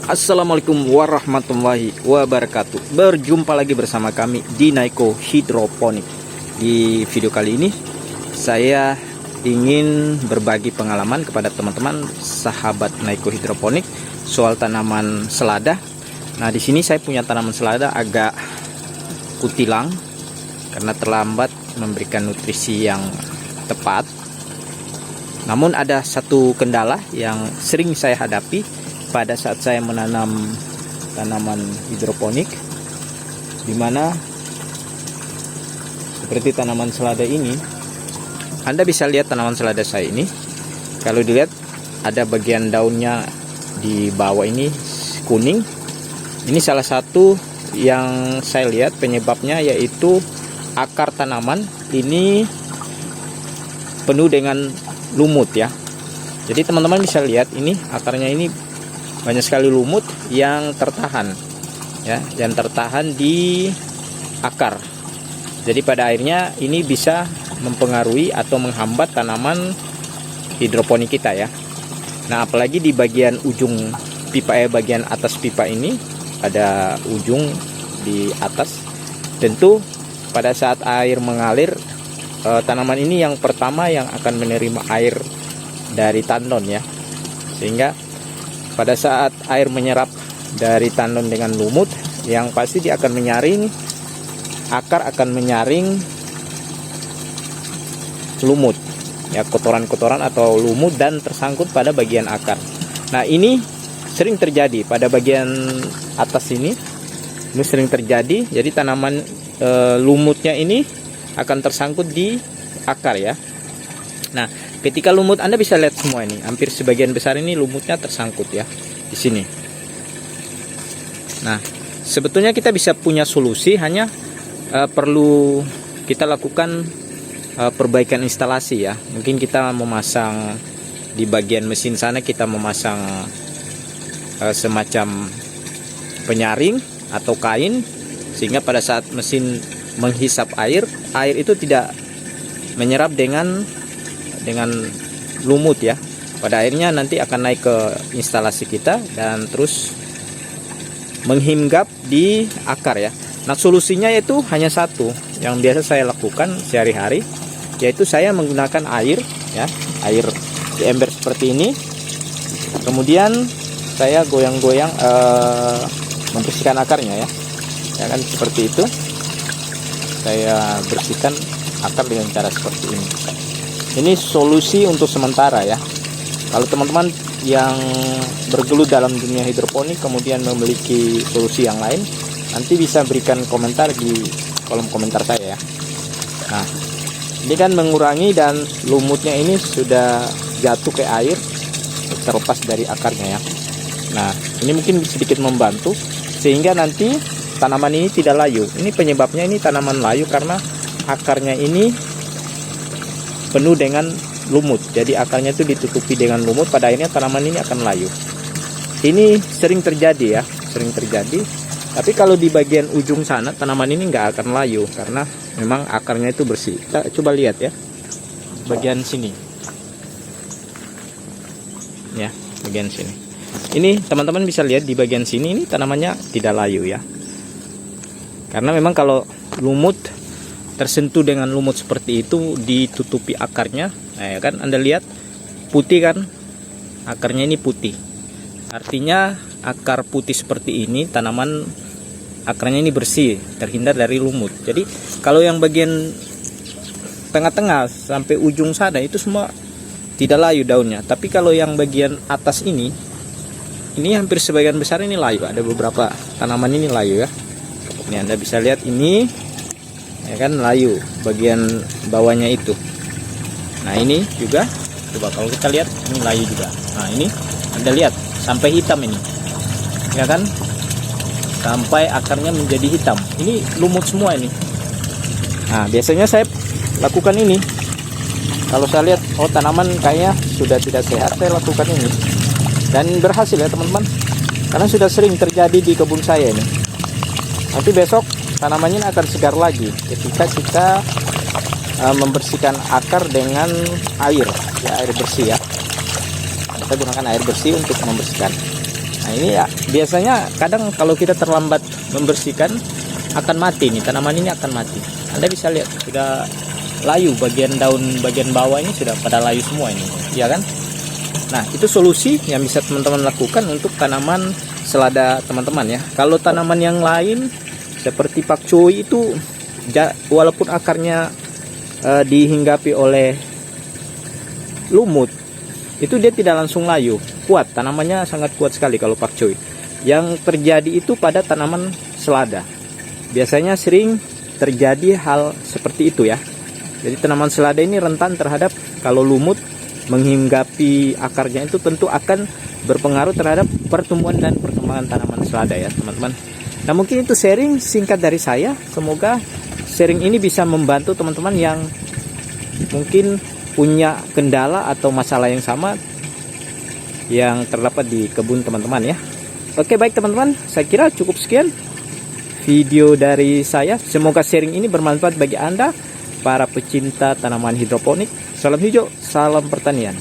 Assalamualaikum warahmatullahi wabarakatuh. Berjumpa lagi bersama kami di Naiko Hidroponik. Di video kali ini saya ingin berbagi pengalaman kepada teman-teman sahabat Naiko Hidroponik soal tanaman selada. Nah, di sini saya punya tanaman selada agak kutilang karena terlambat memberikan nutrisi yang tepat. Namun ada satu kendala yang sering saya hadapi pada saat saya menanam tanaman hidroponik, dimana seperti tanaman selada ini. Anda bisa lihat tanaman selada saya ini, kalau dilihat ada bagian daunnya di bawah ini kuning. Ini salah satu yang saya lihat penyebabnya, yaitu akar tanaman ini penuh dengan lumut ya. Jadi teman-teman bisa lihat ini akarnya ini banyak sekali lumut yang tertahan ya, yang tertahan di akar. Jadi pada akhirnya ini bisa mempengaruhi atau menghambat tanaman hidroponik kita ya. Nah, apalagi di bagian ujung pipa, bagian atas pipa ini ada ujung di atas. Tentu pada saat air mengalir, tanaman ini yang pertama yang akan menerima air dari tandon ya, sehingga pada saat air menyerap dari tandon dengan lumut, yang pasti dia akan menyaring, akar akan menyaring lumut ya, kotoran-kotoran atau lumut, dan tersangkut pada bagian akar. Nah, ini sering terjadi pada bagian atas ini sering terjadi. Jadi tanaman lumutnya ini akan tersangkut di akar ya. Nah, ketika lumut, Anda bisa lihat semua ini, hampir sebagian besar ini lumutnya tersangkut ya di sini. Nah, sebetulnya kita bisa punya solusi, hanya perlu kita lakukan perbaikan instalasi ya. Mungkin kita memasang di bagian mesin sana, kita memasang semacam penyaring atau kain, sehingga pada saat mesin menghisap air itu tidak menyerap dengan lumut ya. Pada akhirnya nanti akan naik ke instalasi kita dan terus menghinggap di akar ya. Nah, solusinya itu hanya satu yang biasa saya lakukan sehari-hari, yaitu saya menggunakan air ya, air di ember seperti ini. Kemudian saya goyang-goyang membersihkan akarnya ya. Ya kan, seperti itu. Saya bersihkan akar dengan cara seperti ini. Ini solusi untuk sementara ya. Kalau teman-teman yang bergelut dalam dunia hidroponik kemudian memiliki solusi yang lain, nanti bisa berikan komentar di kolom komentar saya ya. Nah, ini kan mengurangi, dan lumutnya ini sudah jatuh ke air terlepas dari akarnya ya. Nah, ini mungkin sedikit membantu sehingga nanti tanaman ini tidak layu. Ini penyebabnya, ini tanaman layu karena akarnya ini penuh dengan lumut. Jadi akarnya itu ditutupi dengan lumut, pada akhirnya tanaman ini akan layu. Ini sering terjadi ya, sering terjadi. Tapi kalau di bagian ujung sana tanaman ini nggak akan layu karena memang akarnya itu bersih. Kita coba lihat ya, bagian sini ya, bagian sini. Ini teman-teman bisa lihat di bagian sini, ini tanamannya tidak layu ya, karena memang kalau lumut tersentuh dengan lumut seperti itu, ditutupi akarnya. Nah, ya kan, Anda lihat putih kan, akarnya ini putih, artinya akar putih seperti ini tanaman akarnya ini bersih, terhindar dari lumut. Jadi kalau yang bagian tengah-tengah sampai ujung sana itu semua tidak layu daunnya, tapi kalau yang bagian atas ini hampir sebagian besar ini layu. Ada beberapa tanaman ini layu ya. Ini Anda bisa lihat ini ya kan, layu bagian bawahnya itu. Nah, ini juga coba kalau kita lihat, ini layu juga. Nah, ini Anda lihat sampai hitam ini ya kan, sampai akarnya menjadi hitam. Ini lumut semua ini. Nah, biasanya saya lakukan ini kalau saya lihat, oh tanaman kayaknya sudah tidak sehat, saya lakukan ini dan berhasil ya teman-teman, karena sudah sering terjadi di kebun saya ini. Nanti besok tanamannya akan segar lagi ketika kita membersihkan akar dengan air ya, air bersih ya. Kita gunakan air bersih untuk membersihkan. Nah ini ya biasanya kadang kalau kita terlambat membersihkan akan mati nih, tanaman ini akan mati. Anda bisa lihat sudah layu, bagian daun bagian bawah ini sudah pada layu semua ini, ya kan? Nah itu solusi yang bisa teman-teman lakukan untuk tanaman selada teman-teman ya. Kalau tanaman yang lain seperti pakcoy itu walaupun akarnya dihinggapi oleh lumut, itu dia tidak langsung layu, kuat, tanamannya sangat kuat sekali kalau pakcoy. Yang terjadi itu pada tanaman selada. Biasanya sering terjadi hal seperti itu ya. Jadi tanaman selada ini rentan terhadap kalau lumut menghinggapi akarnya, itu tentu akan berpengaruh terhadap pertumbuhan dan perkembangan tanaman selada ya teman-teman. Nah mungkin itu sharing singkat dari saya. Semoga sharing ini bisa membantu teman-teman yang mungkin punya kendala atau masalah yang sama yang terdapat di kebun teman-teman ya. Oke baik teman-teman, saya kira cukup sekian video dari saya. Semoga sharing ini bermanfaat bagi Anda para pecinta tanaman hidroponik. Salam hijau, salam pertanian.